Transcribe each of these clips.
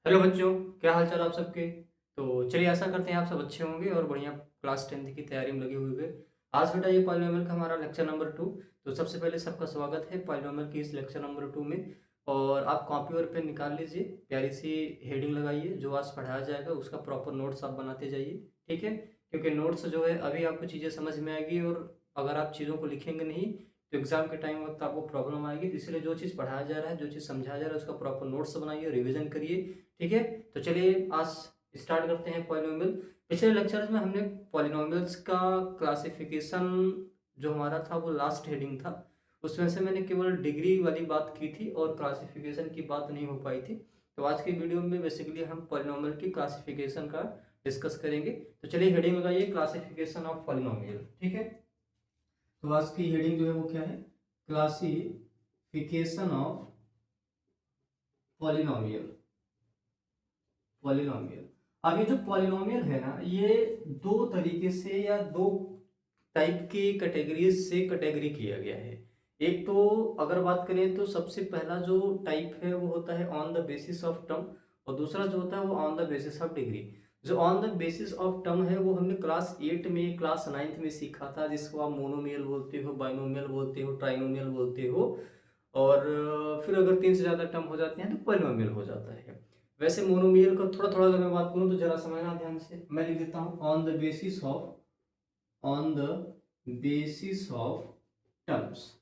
Hello बच्चों, क्या हाल चाल आप सबके। तो चलिए आशा करते हैं आप सब अच्छे होंगे और बढ़िया क्लास 10th की तैयारी में लगे हुए होंगे। आज बेटा ये पॉलिनोमियल का हमारा लेक्चर नंबर 2। तो सबसे पहले सबका स्वागत है पॉलिनोमियल की इस लेक्चर नंबर 2 में। और आप कॉपी और पेन निकाल लीजिए, प्यारी सी हेडिंग लगाइए, जो आज पढ़ाया जाएगा उसका प्रॉपर नोट्स आप बनाते जाइए। ठीक है, क्योंकि नोट्स जो है अभी आपको चीज़ें समझ में आएगी, और अगर आप चीज़ों को लिखेंगे नहीं तो एग्जाम के टाइम वक्त आपको प्रॉब्लम आएगी। तो इसलिए जो चीज़ पढ़ाया जा रहा है, जो चीज़ समझाया जा रहा है, उसका प्रॉपर नोट्स बनाइए, रिवीजन करिए। ठीक है, तो चलिए आज स्टार्ट करते हैं पॉलिनोमियल। पिछले लेक्चर्स में हमने पॉलिनोमियल्स का क्लासिफिकेशन जो हमारा था वो लास्ट हेडिंग था, उसमें से मैंने केवल डिग्री वाली बात की थी और क्लासिफिकेशन की बात नहीं हो पाई थी। तो आज की वीडियो में बेसिकली हम पॉलिनोमियल की क्लासिफिकेशन का डिस्कस करेंगे। तो चलिए हेडिंग लगाइए, क्लासिफिकेशन ऑफ पॉलिनोमियल। ठीक है, तो आज की हेडिंग जो है वो क्या है, क्लासिफिकेशन ऑफ पॉलिनोमियल। पॉलिनोमियल, अब ये जो पॉलिनोमियल है ना, ये दो तरीके से या दो टाइप की कैटेगरीज से कैटेगरी किया गया है। एक तो अगर बात करें तो सबसे पहला जो टाइप है वो होता है on the basis of term, और दूसरा जो होता है वो on the basis of degree. जो on the basis of term है वो हमने क्लास 8 में, क्लास 9th में सीखा था, जिसको आप मोनोमियल बोलते हो, बाइनोमियल बोलते हो, ट्राइनोमियल बोलते हो। और फिर अगर तीन से ज़्यादा टर्म हो जाते हैं तो पॉलिनोमियल हो जाता है। वैसे मोनोमियल का थोड़ा थोड़ा अगर मैं बात करूँ तो जरा समझना ध्यान से, मैं लिख देता हूँ on the basis of terms,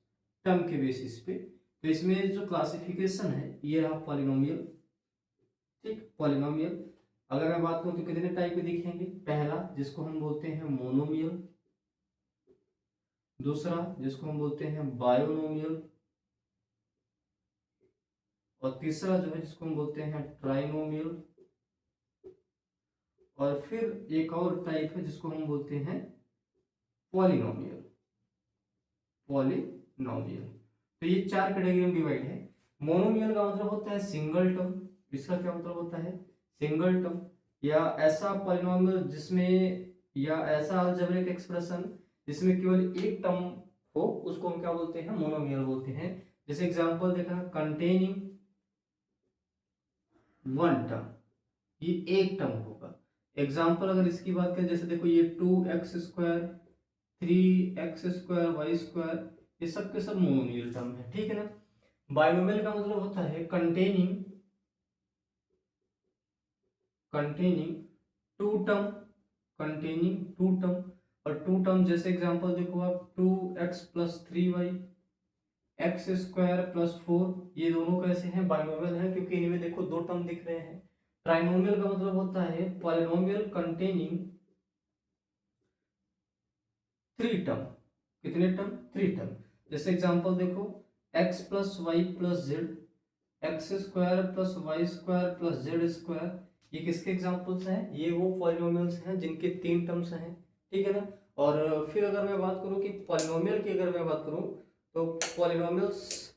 term के बेसिस पे। तो इसमें जो क्लासिफिकेशन है ये रहा पॉलिनोमियल। ठीक, पॉलिनोमियल अगर मैं बात करूँ तो कितने टाइप के दिखेंगे। पहला जिसको हम बोलते हैं मोनोमियल, दूसरा जिसको हम बोलते हैं बायोनोमियल, और तीसरा जो है जिसको हम बोलते हैं ट्राइनोमियल, और फिर एक और टाइप है जिसको हम बोलते हैं पॉलिनोमियल। पॉलिनोमियल, तो ये चार कैटेगरी में डिवाइड है। मोनोमियल का मतलब होता है सिंगल टर्म। इसका क्या मतलब होता है, सिंगल टर्म, या ऐसा पॉलिनोमियल जिसमें, या ऐसा अलजेब्रिक एक्सप्रेशन जिसमें केवल एक टर्म हो, उसको हम क्या बोलते हैं, मोनोमियल बोलते हैं। जैसे एग्जांपल देखना, कंटेनिंग वन टर्म, ये एक टर्म होगा। एग्जाम्पल अगर इसकी बात करें, जैसे देखो ये 2x² 3x² ये सब के सब मोनोमियल टर्म है। ठीक है ना। बाइनोमियल का मतलब होता है containing two term, containing two term. और टू टर्म जैसे एग्जांपल देखो आप, 2x+3y, x² + 4, ये दोनों कैसे हैं, बाइनोमियल है, क्योंकि इनमें देखो दो टर्म दिख रहे हैं। ट्राइनोमियल का मतलब होता है पॉलिनोमियल कंटेनिंग थ्री टर्म। कितने टर्म, थ्री टर्म। जैसे एग्जांपल देखो, x+y+z, x² + y² + z², ये किसके एग्जांपल्स हैं, ये वो पॉलिनोमियल्स हैं जिनके तीन टर्म्स हैं। ठीक है ना। और फिर अगर मैं बात करूं कि पॉलिनोमियल की अगर मैं बात करूं, तो पॉलिनोमियल्स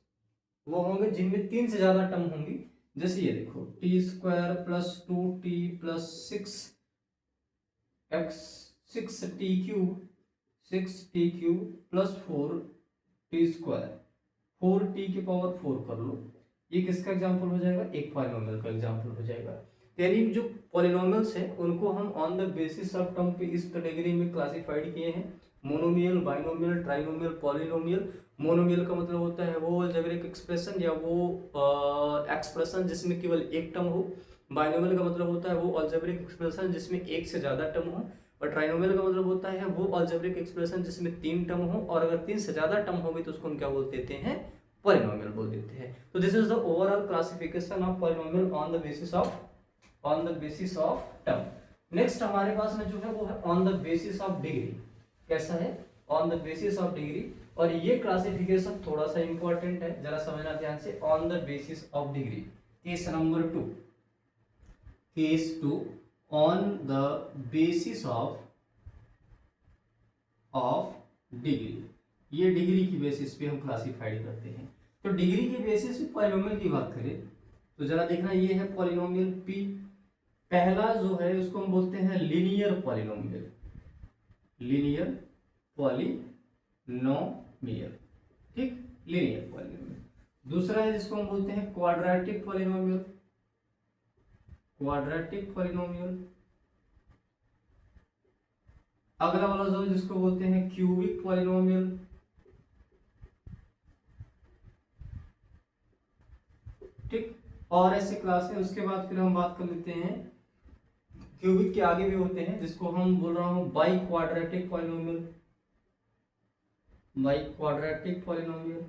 वो होंगे जिनमें तीन से ज्यादा टर्म होंगी। जैसे ये देखो, t²+2t+6x6t³ +4t², 4t⁴ कर लो, ये किसका एग्जाम्पल हो जाएगा, एक पॉलिनोमियल का एग्जाम्पल हो जाएगा। यानी जो पॉलिनोमियल्स हैं उनको हम on the basis of term पे इस कैटेगरी में क्लासिफाइड किए हैं, monomial, binomial, trinomial, polynomial. Monomial का मतलब होता है वो अलजेब्रिक एक्सप्रेशन या वो एक्सप्रेशन जिसमें केवल एक टर्म हो। बाइनोमियल का मतलब होता है वो अलजेब्रिक एक्सप्रेशन जिसमें एक से ज्यादा टर्म हो। और ट्राइनोमियल का मतलब होता है वो अलजेब्रिक एक्सप्रेशन जिसमें तीन टर्म हो, और अगर तीन से ज्यादा टर्म होगी तो उसको हम क्या बोल देते हैं, पॉलिनोमियल बोल देते हैं। तो this is the overall classification of polynomial on the basis of term. Next हमारे पास में जो है वो है on the basis of degree. कैसा है, on the basis of degree. और ये क्लासिफिकेशन थोड़ा सा इंपॉर्टेंट है, जरा समझना ध्यान से। On the basis of degree, case number 2, case 2, on the basis of degree. ये डिग्री की बेसिस पे हम क्लासिफाइड करते हैं। तो डिग्री के बेसिस पे पॉलिनोमियल की बात करें तो जरा देखना, ये है पॉलिनोमियल पी। पहला जो है उसको हम बोलते हैं लीनियर पॉलिनोमियल, लीनियर पॉलिनोमियल। ठीक, लीनियर पॉलिनोमियल। दूसरा है जिसको हम बोलते हैं क्वाड्रेटिक पॉलिनोमियल, क्वाड्रेटिक पॉलिनोमियल। अगला वाला जो जिसको बोलते हैं क्यूबिक पॉलिनोमियल। ठीक, और ऐसे क्लास है। उसके बाद फिर हम बात कर लेते हैं क्यूबिक के आगे भी होते हैं जिसको हम बोल रहा हूं by quadratic polynomial. By quadratic polynomial.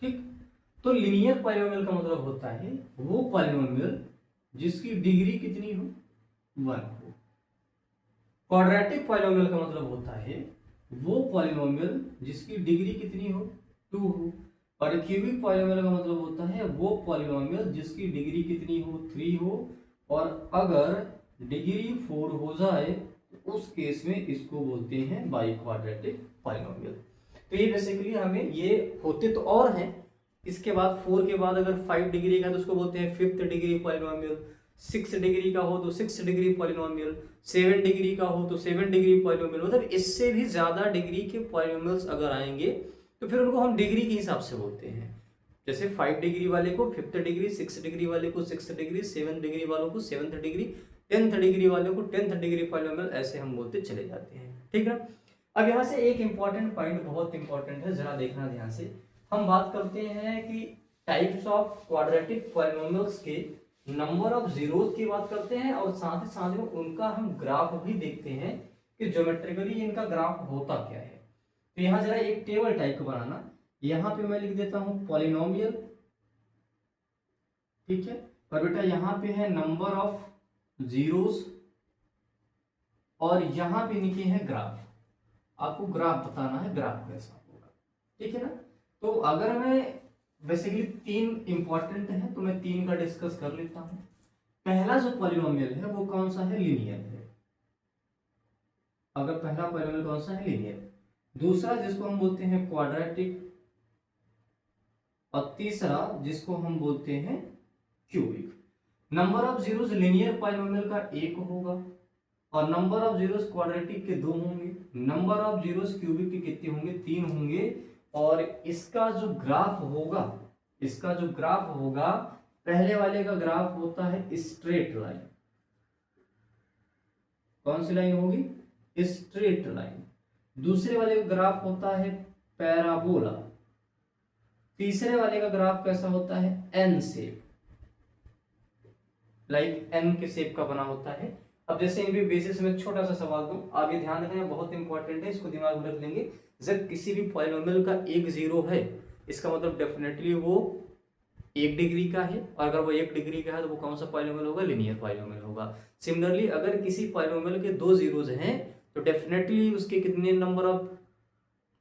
ठीक, तो लीनियर पॉलिनोमियल का मतलब होता है वो पॉलिनोमियल जिसकी डिग्री कितनी हो, 1 हो। क्वाड्रेटिक पॉलिनोमियल का मतलब होता है वो पॉलिनोमियल जिसकी डिग्री कितनी हो, 2 हो। और क्यूबिक पॉलिनोमियल का मतलब होता है वो पॉलिनोमियल जिसकी डिग्री कितनी हो, 3 हो। और अगर डिग्री 4 हो जाए तो उस केस में इसको बोलते हैं बाई क्वाड्रेटिक पॉलिनोमियल। तो ये बेसिकली हमें ये होते तो और हैं। इसके बाद 4 के बाद अगर 5 डिग्री का तो उसको बोलते हैं 5th डिग्री पॉलिनोमियल। 6 डिग्री का हो तो 6 डिग्री पॉलिनोमियल। 7 डिग्री का हो तो 7 डिग्री पॉलिनोमियल। मतलब इससे भी ज्यादा डिग्री के पॉलिनोमियल्स अगर आएंगे तो फिर उनको हम डिग्री के हिसाब से बोलते हैं। जैसे 5 डिग्री वाले को 5th डिग्री, 6 डिग्री वाले को 6th डिग्री, 7 डिग्री वालों को 7th डिग्री, 10th डिग्री वालों को 10th डिग्री पॉलिनोमियल, ऐसे हम बोलते चले जाते हैं। ठीक है। अब यहाँ से एक इंपॉर्टेंट पॉइंट बहुत इंपॉर्टेंट है, जरा देखना ध्यान से। हम बात करते हैं कि टाइप्स ऑफ क्वाड्रेटिक पॉलिनोमियल्स के नंबर ऑफ जीरोस की बात करते हैं और साथ ही साथ में उनका हम ग्राफ भी देखते हैं कि ज्योमेट्रिकली इनका ग्राफ होता क्या है। तो यहाँ जरा एक टेबल टाइप का बनाना। यहाँ पे मैं लिख देता हूं पॉलिनोमियल। ठीक है, और बेटा यहाँ पे है नंबर ऑफ जीरोस और यहाँ पे नीचे है ग्राफ। आपको ग्राफ बताना है, ग्राफ कैसा होगा। ठीक है ना। तो अगर मैं बेसिकली 3 इंपॉर्टेंट है तो मैं 3 का डिस्कस कर लेता हूं। पहला जो पॉलिनोमियल है वो कौन सा है, लीनियर है। अगर पहला पॉलिनोमियल कौन सा है, लीनियर। दूसरा जिसको हम बोलते हैं क्वाड्रेटिक और तीसरा जिसको हम बोलते हैं cubic. Number of zeros linear polynomial का 1 होगा और नंबर ऑफ जीरोस क्वाड्रेटिक के 2 होंगे। नंबर ऑफ जीरोस क्यूबिक के कितने होंगे, 3 होंगे। और इसका जो ग्राफ होगा, इसका जो ग्राफ होगा, पहले वाले का ग्राफ होता है स्ट्रेट लाइन। कौन सी लाइन होगी, स्ट्रेट लाइन। दूसरे वाले का ग्राफ होता है पैराबोला। तीसरे वाले का ग्राफ कैसा होता है, एन शेप, लाइक एन के शेप का बना होता है। अब जैसे इनके बेसिस में छोटा सा सवाल दूं, आप ये ध्यान रखना, बहुत इंपॉर्टेंट है, इसको दिमाग में रख लेंगे। जब किसी भी पॉलिनोमियल का एक जीरो है इसका मतलब डेफिनेटली वो 1 डिग्री का है, और अगर वो 1 डिग्री का है तो वो कौन सा पॉलिनोमियल होगा, लीनियर पॉलिनोमियल होगा। सिमिलरली अगर किसी पॉलिनोमियल के 2 जीरोज हैं तो डेफिनेटली उसके कितने नंबर ऑफ,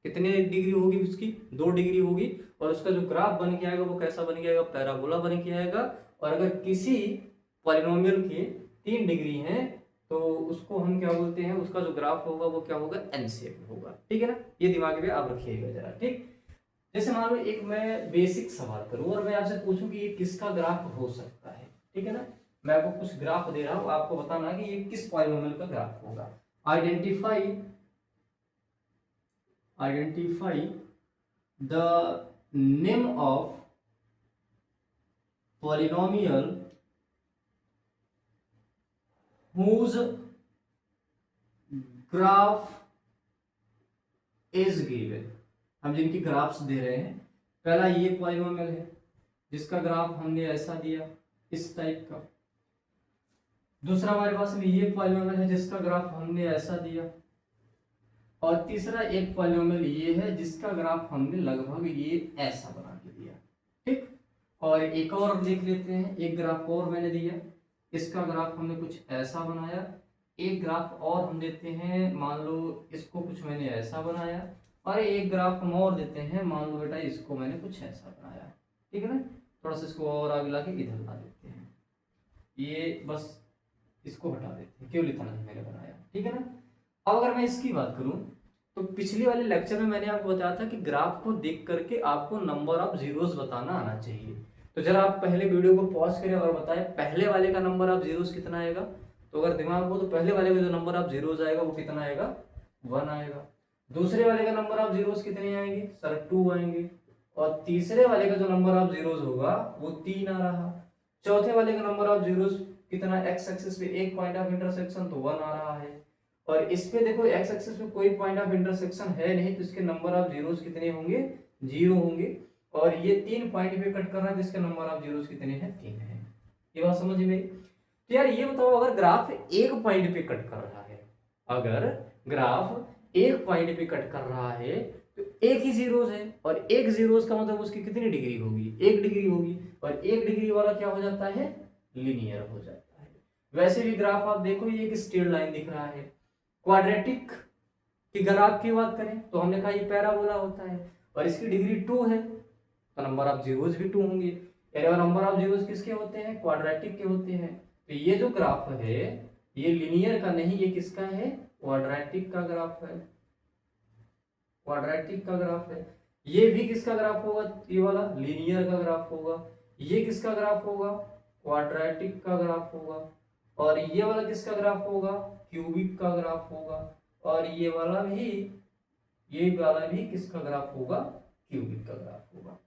कितने डिग्री होगी उसकी, 2 डिग्री होगी। और उसका जो ग्राफ बन के आएगा वो कैसा बन के आएगा, पैराबोला बन के आएगा। और अगर किसी पॉलिनोमियल के 3 डिग्री हैं तो उसको हम क्या बोलते हैं, उसका जो ग्राफ होगा वो क्या होगा, एन शेप होगा। ठीक है ना, ये दिमाग में आप रखिएगा जरा। ठीक, जैसे मान लो एक मैं बेसिक सवाल करूं और मैं आपसे पूछूं कि ये किसका ग्राफ हो सकता है। ठीक है ना, मैं आपको कुछ ग्राफ दे रहा हूं, आपको बताना कि ये किस पॉलिनोमियल का ग्राफ होगा। Identify the name of polynomial whose graph is given। हम जिनकी ग्राफ्स दे रहे हैं, पहला ये पॉलिनोमियल है जिसका ग्राफ हमने ऐसा दिया, इस टाइप का। दूसरा हमारे पास में ये पॉलिनोमियल है जिसका ग्राफ हमने ऐसा दिया। और तीसरा एक पॉलिनोमियल ये है जिसका ग्राफ हमने लगभग ये ऐसा बना के दिया। ठीक, और एक और देख लेते हैं, एक ग्राफ और मैंने दिया, इसका ग्राफ हमने कुछ ऐसा बनाया। एक ग्राफ और हम देते हैं, मान लो इसको कुछ मैंने ऐसा बनाया। और एक ग्राफ हम और देते हैं, मान लो बेटा इसको मैंने कुछ ऐसा बनाया। ठीक है ना, थोड़ा सा इसको और आगे ला के इधर ला देते हैं, ये बस इसको हटा देते हैं, क्यों लिखा नहीं मैंने बनाया। ठीक है ना। अब अगर मैं इसकी बात करूं तो पिछले वाले लेक्चर में मैंने आपको बताया था कि ग्राफ को देख करके आपको नंबर ऑफ जीरोस बताना आना चाहिए। तो जरा आप पहले वीडियो को पॉज करें और बताएं पहले वाले का नंबर ऑफ जीरोस कितना आएगा। तो अगर दिमाग हो तो पहले वाले का जो नंबर ऑफ जीरोस आएगा वो कितना आएगा, 1 आएगा। दूसरे वाले का नंबर ऑफ जीरोस कितने आएंगे सर, 2 आएंगे। और तीसरे वाले का जो नंबर ऑफ जीरोस होगा वो 3 आ रहा। चौथे वाले का नंबर ऑफ जीरोस कितना, एक्स एक्सिस पे एक पॉइंट ऑफ इंटरसेक्शन तो 1 आ रहा है, और इस पे देखो एक्स एक्सिस पे कोई पॉइंट ऑफ इंटरसेक्शन है नहीं, तो इसके नंबर ऑफ जीरोस कितने होंगे, 0 होंगे। और ये 3 पॉइंट पे कट कर रहा है, जिसके नंबर ऑफ जीरोस कितने हैं, 3 है। ये बात समझ में। तो यार ये बताओ, अगर ग्राफ एक पॉइंट पे कट कर रहा है, अगर ग्राफ एक पॉइंट पे कट कर रहा है, तो एक ही जीरोस है, और एक जीरोस का मतलब उसकी कितनी डिग्री होगी, 1 डिग्री होगी, और 1 डिग्री वाला क्या हो जाता है, लीनियर हो जाता है। वैसे भी ग्राफ आप देखो, ये एक स्ट्रेट लाइन दिख रहा है। क्वाड्रेटिक की ग्राफ की बात करें तो हमने कहा ये पैराबोला होता है, और इसकी डिग्री 2 है, तो नंबर ऑफ जीरोस भी 2 होंगे। यानी नंबर ऑफ जीरोस किसके होते हैं, क्वाड्रेटिक के होते हैं। तो ये जो ग्राफ है ये लीनियर का नहीं, ये किसका है, क्वाड्रेटिक का ग्राफ है, क्वाड्रेटिक का ग्राफ है। ये भी किसका ग्राफ होगा, ये वाला लीनियर का ग्राफ होगा। ये किसका ग्राफ होगा, क्वाड्रेटिक का ग्राफ होगा। और ये वाला किसका ग्राफ होगा, क्यूबिक का ग्राफ होगा। और ये वाला भी किसका ग्राफ होगा, क्यूबिक का ग्राफ होगा।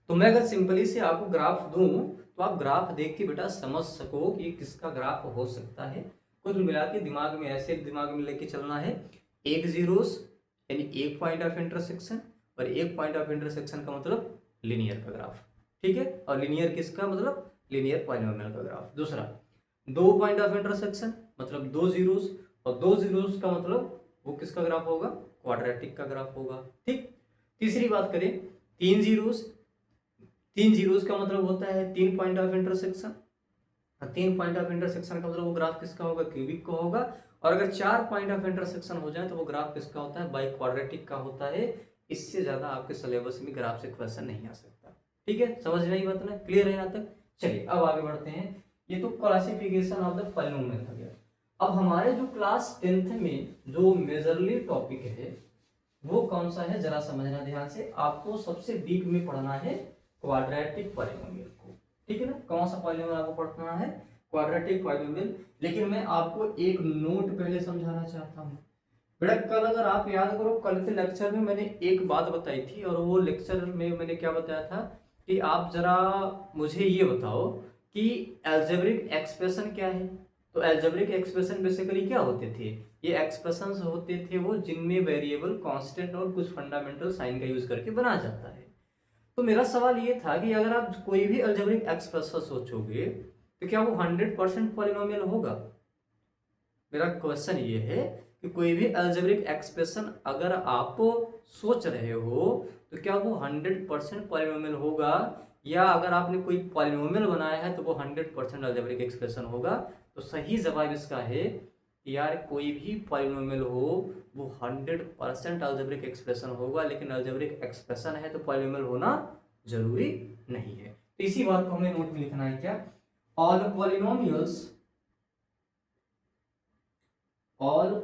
तो मैं अगर सिंपली से आपको ग्राफ दूं, तो आप ग्राफ देख के बेटा समझ सको कि किसका ग्राफ हो सकता है। कुल मिला के दिमाग में ऐसे दिमाग में लेके चलना है, एक जीरोस यानी एक पॉइंट ऑफ इंटरसेक्शन, और एक पॉइंट ऑफ इंटरसेक्शन का मतलब लीनियर का ग्राफ, ठीक है। और लीनियर किसका मतलब, लीनियर पॉलिनोमियल का ग्राफ। दूसरा, दो पॉइंट ऑफ इंटरसेक्शन मतलब दो जीरोस, और दो जीरोस का मतलब वो किसका ग्राफ होगा, क्वाड्रेटिक का ग्राफ होगा, ठीक। तीसरी बात करें, तीन जीरोस, तीन जीरोस का मतलब होता है 3 point of intersection. 3 point of intersection का मतलब वो ग्राफ किसका होगा, क्यूबिक का होगा। और अगर 4 पॉइंट ऑफ इंटरसेक्शन हो जाए तो वो ग्राफ किसका होता है, बाई क्वाड्रेटिक का होता है। इससे ज्यादा आपके सिलेबस में ग्राफ से क्वेश्चन नहीं आ सकता, ठीक है। समझ रही बात ना, क्लियर है यहाँ तक। चलिए अब आगे बढ़ते हैं। ये तो क्लासिफिकेशन ऑफ द पॉलिनोमियल हो गया। अब हमारे जो क्लास 10th में जो मेजरली टॉपिक है वो कौन सा है, जरा समझना ध्यान से। आपको सबसे डीप में पढ़ना है क्वाड्रेटिक पॉलिनोमियल को, ठीक है ना। कौन सा पॉलिनोमियल आपको पढ़ना है, क्वाड्रेटिक पॉलिनोमियल। लेकिन मैं आपको एक नोट पहले समझाना चाहता हूँ बेटा। कल अगर आप याद करो, कल के लेक्चर में मैंने एक बात बताई थी, और वो लेक्चर में मैंने क्या बताया था कि आप जरा मुझे ये बताओ कि एल्जेब्रिक एक्सप्रेशन क्या है। तो एल्जेब्रिक एक्सप्रेशन बेसिकली क्या होते थे, ये एक्सप्रेशंस होते थे वो जिनमें वेरिएबल, कांस्टेंट और कुछ फंडामेंटल साइन का यूज करके बनाया जाता है। तो मेरा सवाल ये था कि अगर आप कोई भी अलजेब्रिक एक्सप्रेशन सोचोगे तो क्या वो 100% पॉलिनोमियल होगा। मेरा क्वेश्चन ये है कि कोई भी अलजेब्रिक एक्सप्रेशन अगर आप सोच रहे हो तो क्या वो 100% पॉलिनोमियल होगा, या अगर आपने कोई पॉलिनोमियल बनाया है तो वो 100% अलजेब्रिक एक्सप्रेशन होगा। तो सही जवाब इसका है कि यार कोई भी पॉलिनोमियल हो वो 100% अलजेब्रिक एक्सप्रेशन होगा, लेकिन अलजेब्रिक एक्सप्रेशन है तो पॉलिनोमियल होना जरूरी नहीं है। तो इसी बात को हमें नोट में लिखना है, क्या, all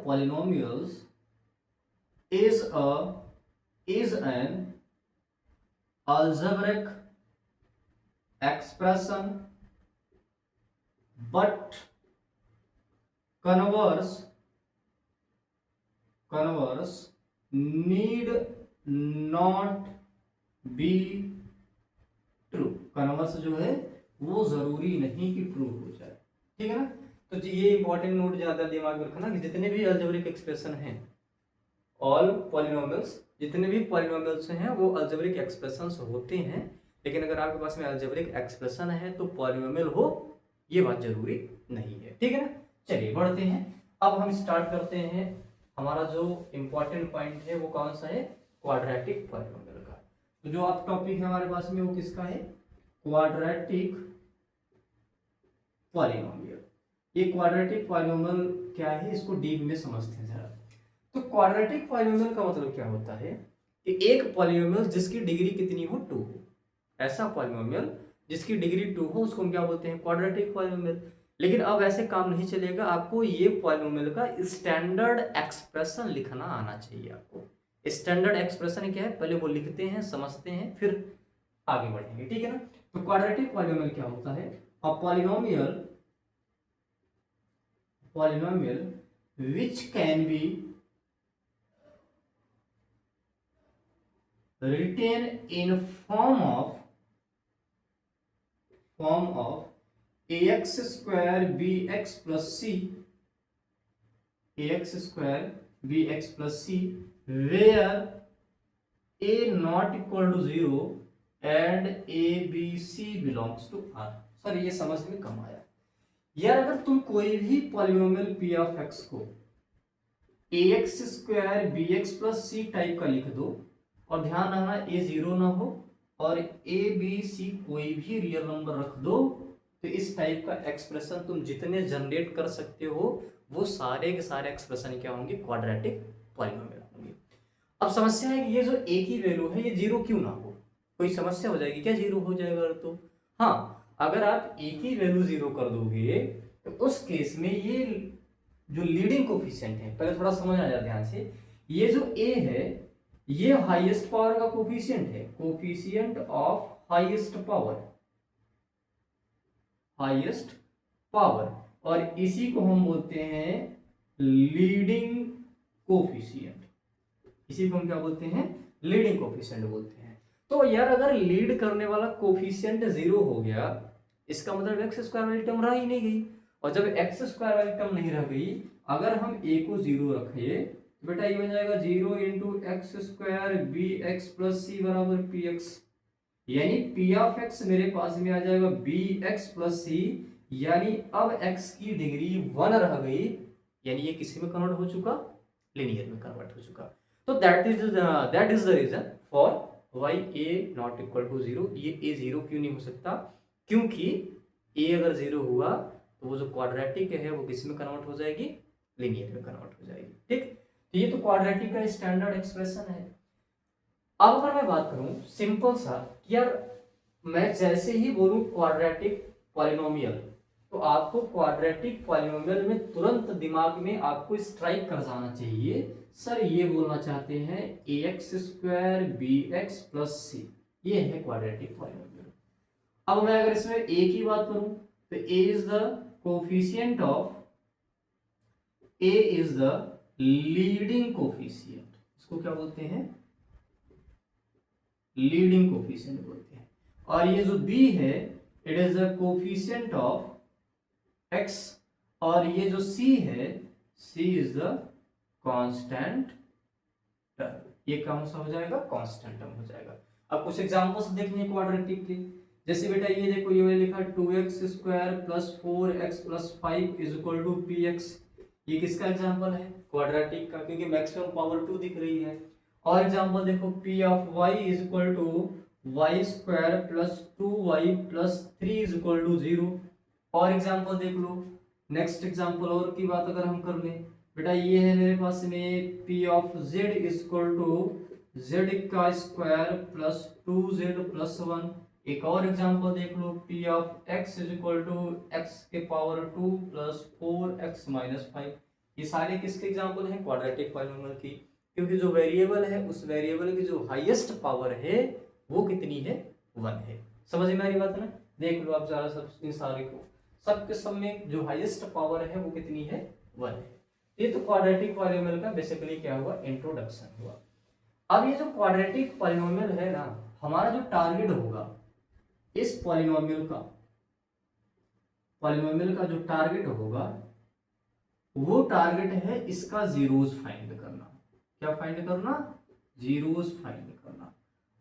polynomials is an algebraic expression but converse need not be true. Converse जो है वो जरूरी नहीं कि ट्रू हो जाए, ठीक है ना। तो ये इंपॉर्टेंट नोट ज्यादा दिमाग में रखना कि जितने भी अलजेब्रिक एक्सप्रेशन हैं, ऑल पॉलिनोमियल्स, जितने भी पॉलिनोमियल्स हैं वो अलजेब्रिक एक्सप्रेशंस होते हैं। लेकिन अगर आपके पास में अलजेब्रिक एक्सप्रेशन है तो पॉलिनोमियल हो, ये बात जरूरी नहीं है, ठीक है ना। चलिए बढ़ते हैं। अब हम स्टार्ट करते हैं। हमारा जो इंपॉर्टेंट पॉइंट है वो कौन सा है, क्वाड्रेटिक पॉलिनोमियल का। तो जो आप टॉपिक है हमारे पास में वो किसका है, क्वाड्रेटिक पॉलिनोमियल। ये क्वाड्रेटिक पॉलिनोमियल क्या है, इसको डीप में समझते हैं जरा। तो क्वाड्रेटिक पॉलिनोमियल का मतलब क्या होता है कि एक पॉलिनोमियल जिसकी डिग्री कितनी हो, 2 हो। ऐसा पॉलिनोमियल जिसकी डिग्री 2 हो उसको हम क्या बोलते हैं, क्वाड्रेटिक पॉलिनोमियल। लेकिन अब ऐसे काम नहीं चलेगा, आपको ये पॉलिनोमियल का स्टैंडर्ड एक्सप्रेशन लिखना आना चाहिए। आपको स्टैंडर्ड एक्सप्रेशन क्या है पहले वो लिखते हैं, समझते हैं, फिर आगे बढ़ेंगे, ठीक है ना। तो क्वाड्रेटिक पॉलिनोमियल क्या होता है, a polynomial which can be written in form of ax square bx plus c, ax square bx plus c, where a not equal to 0 and a b c belongs to R। Sir ये समझ में कम आया यार। अगर तुम कोई भी polynomial p of x को ax square bx plus c type का लिख दो, और ध्यान रखना a जीरो ना हो और a b c कोई भी रियल नंबर रख दो, तो इस टाइप का एक्सप्रेशन तुम जितने जनरेट कर सकते हो वो सारे के सारे एक्सप्रेशन क्या होंगे, क्वाड्रेटिक पॉलिनोमियल होंगे। अब समस्या है कि ये जो a की वैल्यू है ये जीरो क्यों ना हो, कोई समस्या हो जाएगी क्या, जीरो हो जाएगा तो। हाँ, अगर आप a की वैल्यू जीरो कर दोगे तो उस केस में ये जो लीडिंग कोफिशिएंट है, पहले थोड़ा समझ आ जाए ध्यान से, ये जो a है ये हाईएस्ट पावर का कोफिशिएंट है, coefficient of highest power, highest power, और इसी को हम बोलते हैं लीडिंग कोफिशिएंट, इसी को हम क्या बोलते हैं, लीडिंग कोफिशिएंट बोलते हैं। तो यार अगर लीड करने वाला कोफिशिएंट जीरो हो गया, इसका मतलब एक्स स्क्वायर वाली टर्म रह ही नहीं गई, और जब एक्स स्क्वायर वाली टर्म नहीं रह गई, अगर हम a को जीरो रखे तो बेटा ये बन जाएगा zero into x square B x plus C बराबर पी एक्स, यानी पी ऑफ एक्स मेरे पास में आ जाएगा बी एक्स प्लस सी, यानी अब एक्स की डिग्री 1 रह गई, यानी ये किसी में कन्वर्ट हो चुका, लिनियर में कन्वर्ट हो चुका। तो that is the reason for why a not equal to zero. ये ए जीरो क्यों नहीं हो सकता, क्योंकि ए अगर जीरो हुआ तो वो जो क्वाड्रेटिक है वो किस में कन्वर्ट हो जाएगी, लिनियर में कन्वर्ट हो जाएगी। ठीक, तो ये तो क्वाड्रेटिक का स्टैंडर्ड एक्सप्रेशन है। अब अगर मैं बात करूं सिंपल सा, यार मैं जैसे ही बोलूं क्वाड्रेटिक पॉलिनोमियल, तो आपको क्वाड्रेटिक पॉलिनोमियल में तुरंत दिमाग में आपको स्ट्राइक कर जाना चाहिए, सर ये बोलना चाहते हैं A x square B x plus C, ये है क्वाड्रेटिक पॉलिनोमियल। अब मैं अगर इसमें ए की बात करूं तो A is the coefficient of, A is the leading coefficient, इसको क्या बोलते हैं, लीडिंग कोफिशिएंट बोलते हैं। और ये जो b है it is the coefficient of x, और ये जो c है c is the constant term, ये कौन सा हो जाएगा, कांस्टेंट टर्म हो जाएगा। अब कुछ एग्जांपल्स देखने क्वाड्रेटिक के, जैसे बेटा ये देखो, ये लिखा 2x square plus 4x plus 5 is equal to px, ये किसका एग्जांपल है, क्वाड्रेटिक का, क्योंकि मैक्सिमम पावर 2 दिख रही है। और एग्जांपल देखो p of y is equal to y square plus 2y plus 3 is equal to 0। और एग्जांपल देख लो, नेक्स्ट एग्जांपल और की बात अगर हम कर लें, बेटा ये है मेरे पास में p of z is equal to z का स्क्वायर प्लस 2z प्लस 1। एक और एग्जांपल देख लो, p of x is equal to x के पावर 2 प्लस 4x माइनस 5। ये सारे किसके एग्जांपल हैं, क्वाड्रेटिक पॉलिनोमियल की, क्योंकि जो वेरिएबल है उस वेरिएबल की जो हाईएस्ट पावर है वो कितनी है, 1 है। समझ में आ रही बात ना, देख लो आप जरा सब इन सारे को, सबके सब में जो हाईएस्ट पावर है वो कितनी है, 1 है। ये तो क्वाड्रेटिक पॉलिनोमियल का बेसिकली क्या हुआ, इंट्रोडक्शन हुआ। अब ये जो क्वाड्रेटिक पॉलिनोमियल है ना, हमारा जो टारगेट होगा इस पॉलिनोमियल का जो टारगेट होगा वो टारगेट है इसका जीरोस फाइंड करना। क्या फाइंड करना, जीरोस फाइंड करना।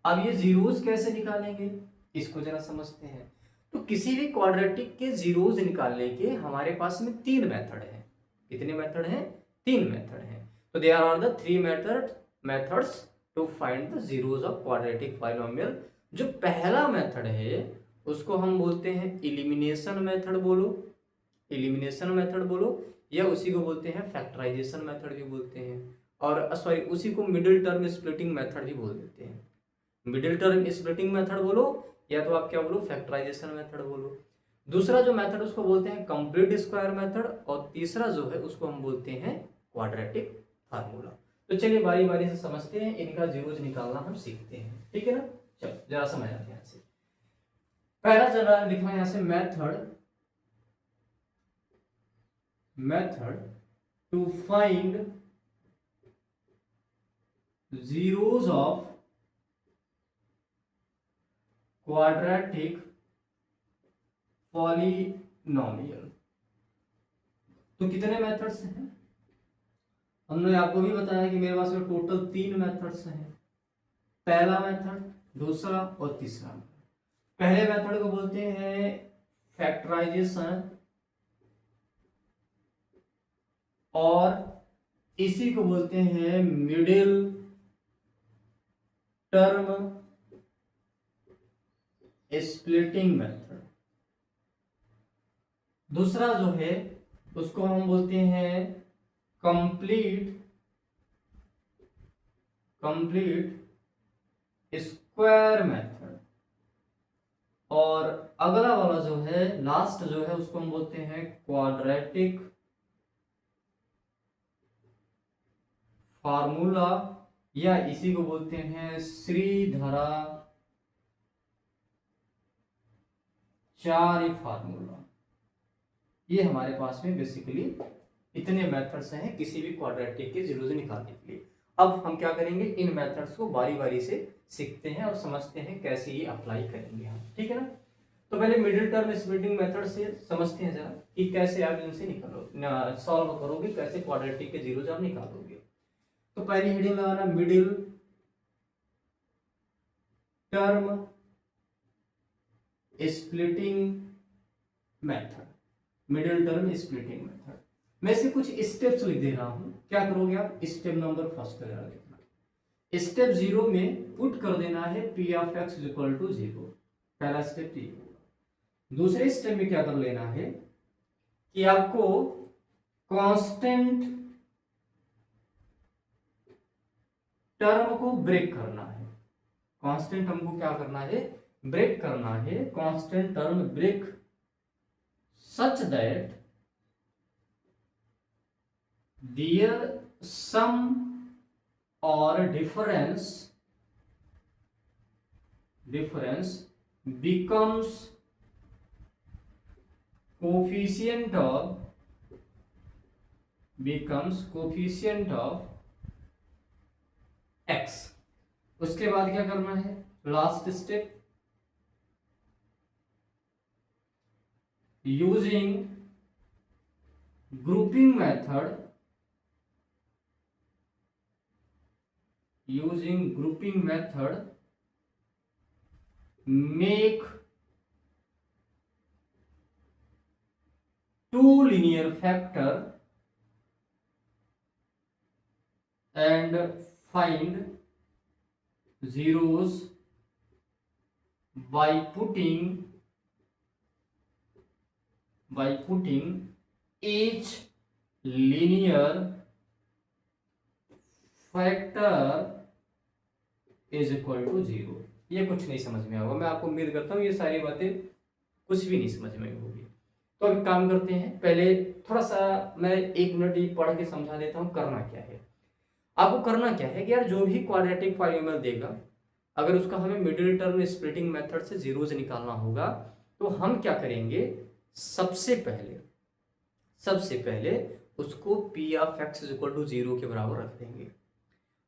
अब ये जीरोस कैसे निकालेंगे, इसको जरा समझते हैं। तो किसी भी क्वाड्रेटिक के जीरोस निकालने के हमारे पास में 3 मेथड हैं। कितने मेथड हैं, 3 मेथड हैं। तो there are the 3 methods to find the zeros of quadratic polynomial. जो पहला मेथड है उसको हम बोलते हैं एलिमिनेशन मेथड बोलो, एलिमिनेशन मेथड बोलो, या उसी को बोलते हैं फैक्टराइजेशन मेथड भी बोलते हैं, और सॉरी उसी को मिडिल टर्म स्प्लिटिंग मेथड भी बोल देते हैं। मिडिल टर्म स्प्लिटिंग मेथड बोलो, या तो आप क्या बोलो, फैक्टराइजेशन मेथड बोलो। दूसरा जो मेथड उसको बोलते हैं कंप्लीट स्क्वायर मेथड, और तीसरा जो है उसको हम बोलते हैं क्वाड्रेटिक फार्मूला। तो चलिए बारी बारी से समझते हैं, इनका जीरोज निकालना हम सीखते हैं, ठीक है ना। चलो जरा समझ आते हैं यहाँ से। पहला जरा लिखना है यहाँ से, method to find zeros of quadratic polynomial. तो कितने मेथड्स हैं? हमने आपको भी बताया कि मेरे पास में टोटल 3 मेथड्स हैं। पहला मेथड, दूसरा और तीसरा। पहले मेथड को बोलते हैं फैक्टराइजेशन और इसी को बोलते हैं मिडिल टर्म स्प्लिटिंग मेथड। दूसरा जो है उसको हम बोलते हैं कंप्लीट स्क्वायर मेथड। और अगला वाला जो है, लास्ट जो है, उसको हम बोलते हैं क्वाड्रेटिक फार्मूला, या इसी को बोलते हैं श्रीधराचार्य फार्मूला। ये हमारे पास में बेसिकली इतने मेथड्स हैं किसी भी क्वाड्रेटिक के जीरोस निकालने के लिए। अब हम क्या करेंगे, इन मेथड्स को बारी बारी से सीखते हैं और समझते हैं कैसे ये अप्लाई करेंगे हम, ठीक है ना। तो पहले मिडिल टर्म स्प्लिटिंग मेथड से समझते हैं जरा कि कैसे आप इनसे निकालो सॉल्व करोगे, कैसे क्वाड्रेटिक के जीरोस आप निकालोगे। तो पहली हेडिंग लगाना middle term splitting method. Middle term splitting method मैं से कुछ स्टेप्स लिख दे रहा हूं, क्या करोगे आप, स्टेप नंबर फर्स्ट का जरा लिखना। स्टेप 0 में पुट कर देना है p of x equal to 0। पहला स्टेप ये होगा। दूसरे स्टेप में क्या कर लेना है कि आपको कांस्टेंट टर्म को ब्रेक करना है। कांस्टेंट टर्म को क्या करना है, ब्रेक करना है। Constant term break such that their sum or difference becomes coefficient of x। उसके बाद क्या करना है, last step, using grouping method make two linear factor and find zeros by putting each linear factor is equal to 0। ये कुछ नहीं समझ में आएगा, मैं आपको उम्मीद करता हूँ ये सारी बातें कुछ भी नहीं समझ में होगी। तो अब काम करते हैं, पहले थोड़ा सा मैं 1 मिनट ये पढ़ के समझा देता हूँ करना क्या है। आपको करना क्या है कि यार जो भी क्वाड्रेटिक पॉलीनोमियल देगा, अगर उसका हमें मिडिल टर्म स्प्लिटिंग मेथड से जीरोस निकालना होगा, तो हम क्या करेंगे, सबसे पहले उसको p of x equal to 0 के बराबर रख देंगे।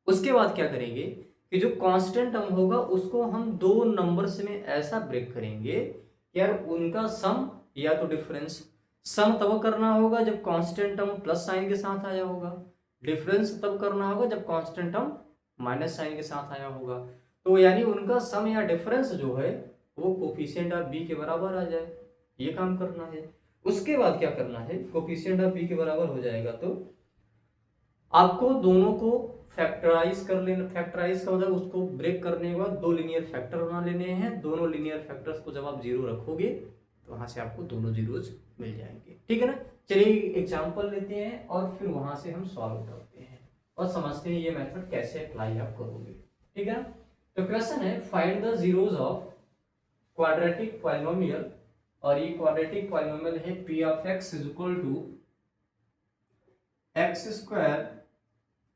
उसके बाद क्या करेंगे कि जो कांस्टेंट टर्म होगा उसको हम 2 नंबर्स में ऐसा ब्रेक करेंगे यार उनका सम या तो डिफरेंस। सम तब करना होगा जब कांस्टेंट टर्म प्लस साइन के साथ आया होगा, डिफरेंस तब करना होगा जब कांस्टेंट टर्म माइनस साइन के साथ आया होगा। तो यानी उनका सम या डिफरेंस जो है वो कोफिशिएंट ऑफ b के बराबर आ जाए, ये काम करना है। उसके बाद क्या करना है, कोफिशिएंट ऑफ b के बराबर हो जाएगा तो आपको दोनों को फैक्टराइज कर लेना। फैक्टराइज का मतलब उसको ब्रेक करने के बाद 2 लीनियर फैक्टर बना लेने हैं। दोनों लीनियर फैक्टर्स को जब आप 0 रखोगे तो वहां से आपको दोनों जीरोस मिल जाएंगे, ठीक है ना। चलिए एग्जांपल लेते हैं और फिर वहां से हम सॉल्व करते हैं और समझते हैं ये मेथड कैसे अप्लाई आप करोगे, ठीक है ना। तो क्वेश्चन है find the zeros of quadratic polynomial, और ये क्वाड्रेटिक पॉलिनोमियल है p of x is equal to x square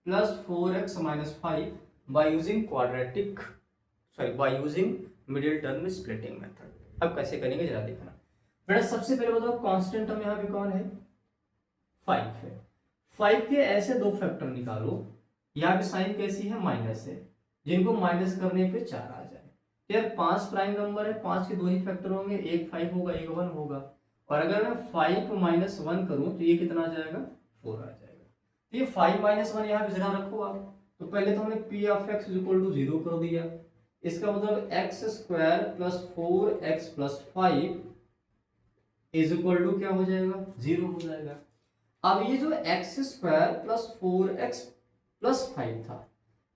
plus 4x minus 5 by using middle term splitting method. अब कैसे करेंगे जरा देखना। बेटा सबसे पहले बताओ कांस्टेंट टर्म यहाँ पे कौन है, 5 है। 5 के ऐसे 2 फैक्टर निकालो, यहाँ पे साइन कैसी है, माइनस है, जिनको माइनस करने पे 4 आ जाए। यार 5 प्राइम नंबर है, 5 के दो ही फैक्टर होंगे, एक 5 होगा एक 1 होगा। और अगर मैं 5 माइनस 1 करूं तो ये कितना आ जाएगा, 4 आ जाएगा। तो ये 5 माइनस 1 यहाँ पे जरा रखो आप। तो पहले तो हमने P of x equal to 0 कर दिया, इसका मतलब x square plus 4x plus 5 is equal to क्या हो जाएगा, 0 हो जाएगा। अब ये जो x square plus 4x plus 5 था,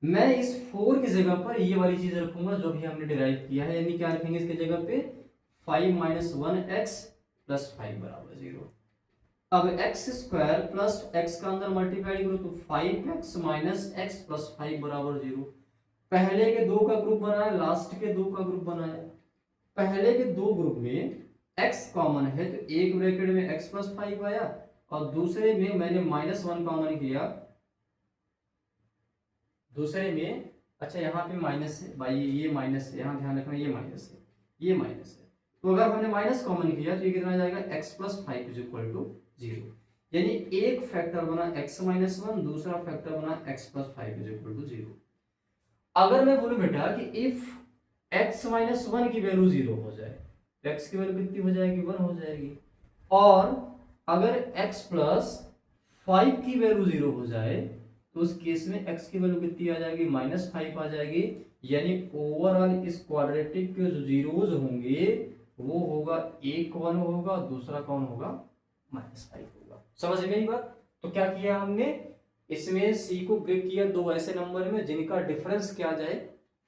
मैं इस 4 की जगह पर ये वाली चीज रखूंगा जो भी हमने डिराइव किया है, यानी क्या रखेंगे इसकी जगह पे 5 माइनस 1x प्लस 5 बराबर 0। अब एक्स स्क्वायर प्लस एक्स का अंदर मल्टीप्लाई करो तो 5x माइनस एक्स प्लस 5 बराबर 0। पहले के दो का ग्रुप बनाया, लास्ट के दो का ग्रुप बनाया। पहले के दो ग्रुप में x कॉमन है तो एक ब्रैकेट में x प्लस 5 आया, और दूसरे में मैंने माइनस 1 कॉमन किया, दूसरे में अच्छा यहाँ पे माइनस है भाई, ये माइनस है, यहाँ ध्यान रखना ये माइनस है, ये माइनस है। तो अगर हमने माइनस कॉमन किया तो ये कितना जाएगा, x plus 5 is equal to 0। यानी एक फैक्टर बना x माइनस 1, दूसरा फैक्टर बना x plus 5 is equal to 0। अगर मैं बोलूं बेटा कि इफ x माइनस 1 की वैल्यू 0 हो जाए तो x की वैल्यू कितनी हो जाएगी, 1 हो जाएगी। और अगर x प्लस 5 की वैल्यू 0 हो जाए तो उस केस में x की वैल्यू कितनी आ जाएगी, माइनस 5 आ जाएगी। यानी ओवरऑल इस क्वाड्रेटिक के जो जीरोज होंगे वो होगा, एक 1 होगा, दूसरा कौन होगा, माइनस 5 होगा। समझ में मेरी बात। तो क्या किया हमने, इसमें सी को ब्रेक किया दो ऐसे नंबर में जिनका डिफरेंस क्या आ जाए,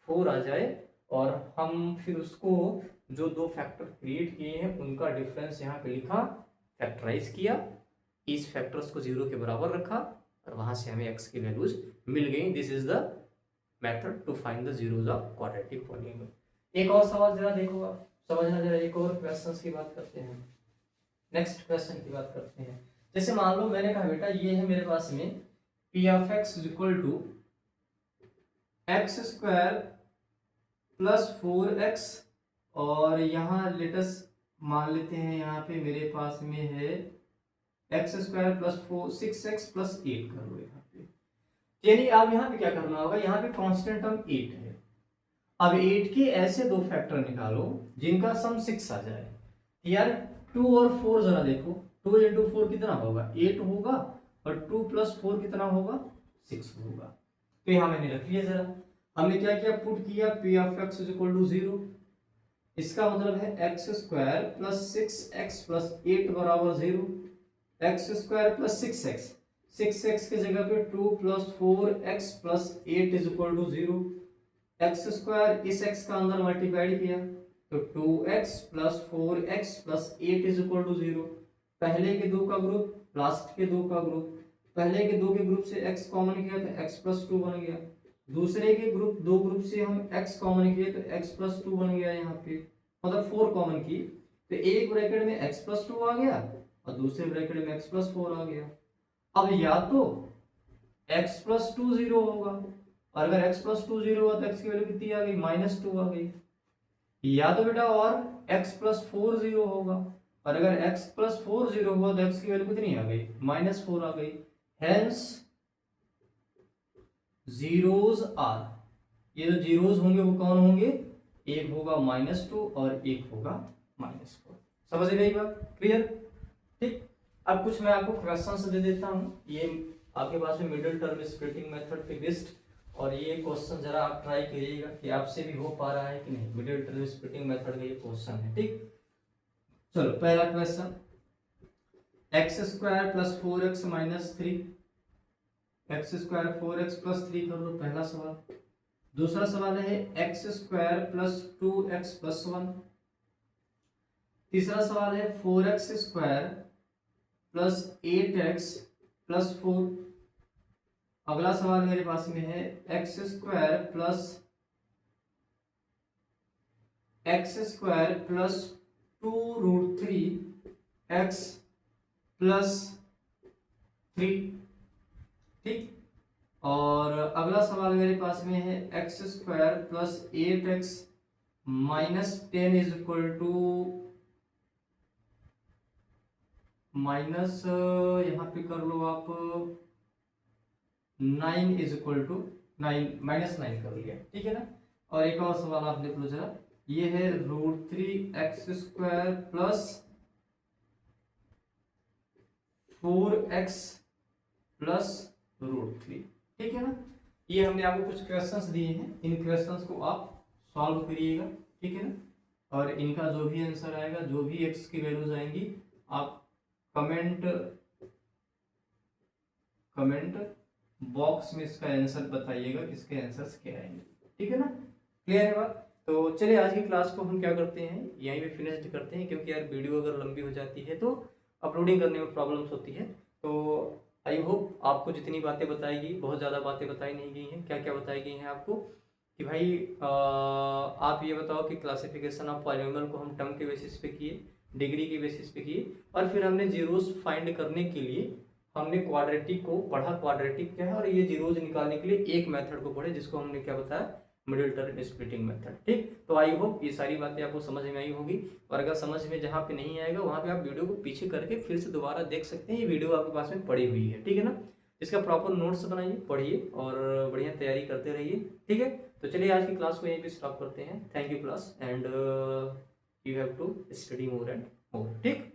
4 आ जाए, और हम फिर उसको जो दो फैक्टर क्रिएट किए हैं उनका डिफरेंस यहाँ पे लिखा, फैक्टराइज किया, इस फैक्टर्स को 0 के बराबर रखा, और वहां से हमें x की वैल्यूज मिल गई। This is the method to find the zeros of quadratic polynomial. एक और सवाल जरा देखो आप, समझना जरा, एक और क्वेश्चंस की बात करते हैं, नेक्स्ट क्वेश्चन की बात करते हैं। जैसे मान लो मैंने कहा बेटा ये है मेरे पास में P of x is equal to x square plus 4x, और यहाँ लेटस मान लेते हैं यहाँ पे मेरे पास में है x square plus 6x plus 8 कर लो यहाँ पे। यानी अब यहाँ पे क्या करना होगा, यहाँ पे कांस्टेंट टर्म 8 है। अब 8 के ऐसे दो फैक्टर निकालो जिनका सम 6 आ जाए। यार 2 और 4 जरा देखो, 2 इंटू 4 कितना होगा, 8 होगा, और 2 प्लस 4 कितना होगा, 6 होगा। तो यहाँ मैंने रख लिया जरा, हमने क्या किया, पुट किया P of x is equal to 0। इसका मतलब है x square plus 6x plus 8 बराबर 0। X square plus 6x, 6x की जगह पे 2 plus 4x plus 8 is equal to 0। X square इस x का अंदर मल्टीप्लाई किया तो 2x plus 4x plus 8 is equal to 0। पहले के दो का ग्रुप, लास्ट के दो का ग्रुप, पहले के दो के ग्रुप से x कॉमन किया तो x प्लस 2 बन गया, दूसरे के ग्रुप दो ग्रुप से हम x कॉमन किए तो x प्लस 2 बन गया, यहाँ पे मतलब 4 कॉमन की तो एक ब्रैकेट में x प्लस 2 आ गया और दूसरे ब्रैकेट में x प्लस 4 आ गया। अब या तो x प्लस 2 0 होगा, और अगर x प्लस 2 0 हुआ तो x की वैल्यू कितनी आ गई, माइनस 2 आ गई। या तो बेटा और x प्लस 4 0 होगा, और अगर x प्लस 4 0 हुआ तो x की वैल्यू कितनी आ गई, माइनस 4 आ गई। हेंस जीरोज आर, ये जो जीरोज होंगे वो कौन होंगे, एक होगा -2 और एक होगा -4। समझ गई बात, क्लियर, ठीक। अब कुछ मैं आपको क्वेश्चंस दे देता हूँ, ये आपके पास में मिडिल टर्म स्प्लिटिंग मेथड के बेस्ड, और ये क्वेश्चन जरा आप ट्राई करिएगा कि आपसे भी हो पा रहा है कि नहीं। मिडिल टर्म स्प्लिटिंग मेथड का ये क्वेश्चन है, ठीक। चलो पहला question, x square plus 4x minus 3, x square 4x plus 3 कर लो, पहला सवाल। दूसरा सवाल है x square plus 2x plus 1। तीसरा सवाल है 4x square plus 8x plus 4। अगला सवाल मेरे पास में है x square plus 2√3x plus 3, ठीक। और अगला सवाल मेरे पास में है x square plus 8x minus 10 is equal to minus, यहाँ पे कर लो आप 9 इज इक्वल टू 9, -9 कर लिया, ठीक है ना। और एक और सवाल आप देख लो जरा, ये है √3x² प्लस 4x प्लस √3। ठीक है ना। ये हमने आपको कुछ क्वेश्चंस दिए हैं, इन क्वेश्चंस को आप सॉल्व करिएगा। ठीक है ना। और इनका जो भी आंसर आएगा, जो भी x की वैल्यूज आएंगी, आप कमेंट बॉक्स में इसका आंसर बताइएगा, किसके आंसर्स क्या आएंगे। ठीक है ना। क्लियर है बात। तो चलिए आज की क्लास को हम क्या करते हैं, यहीं पे फिनिश करते हैं, क्योंकि यार वीडियो अगर लंबी हो जाती है तो अपलोडिंग करने में प्रॉब्लम्स होती है। तो आई होप आपको जितनी बातें बताई गई, बहुत ज़्यादा बातें बताई नहीं गई हैं। क्या क्या बताई गई हैं आपको कि भाई आप ये बताओ कि क्लासिफिकेशन ऑफ पॉलिनोमियल को हम टर्म के बेसिस पे किए, डिग्री के बेसिस पे किए, और फिर हमने जीरोस फाइंड करने के लिए हमने क्वाड्रेटिक को पढ़ा, क्वाड्रेटिक क्या है, और ये जीरोज निकालने के लिए एक मेथड को पढ़े जिसको हमने क्या बताया, मिडिल टर्म स्प्लिटिंग मेथड। ठीक। तो आई होप ये सारी बातें आपको समझ में आई होगी, और अगर समझ में जहाँ पे नहीं आएगा वहाँ पे आप वीडियो को पीछे करके फिर से दोबारा देख सकते हैं। ये वीडियो आपके पास में पड़ी हुई है। ठीक है ना। इसका प्रॉपर नोट्स बनाइए, पढ़िए और बढ़िया तैयारी करते रहिए। ठीक है। तो चलिए आज की क्लास को यहीं पे स्टॉप करते हैं। Thank you class, and you have to study more and more. ठीक।